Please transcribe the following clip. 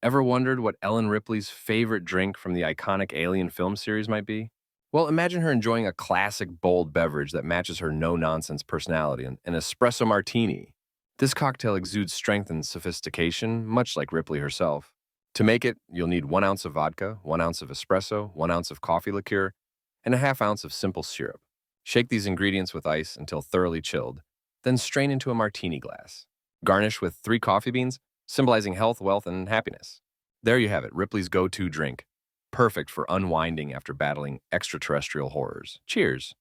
Ever wondered what Ellen Ripley's favorite drink from the iconic Alien film series might be? Well, imagine her enjoying a classic bold beverage that matches her no-nonsense personality, an espresso martini. This cocktail exudes strength and sophistication, much like Ripley herself. To make it, you'll need 1 ounce of vodka, 1 ounce of espresso, 1 ounce of coffee liqueur, and a half ounce of simple syrup. Shake these ingredients with ice until thoroughly chilled, then strain into a martini glass. Garnish with 3 coffee beans, symbolizing health, wealth, and happiness. There you have it, Ripley's go-to drink. Perfect for unwinding after battling extraterrestrial horrors. Cheers.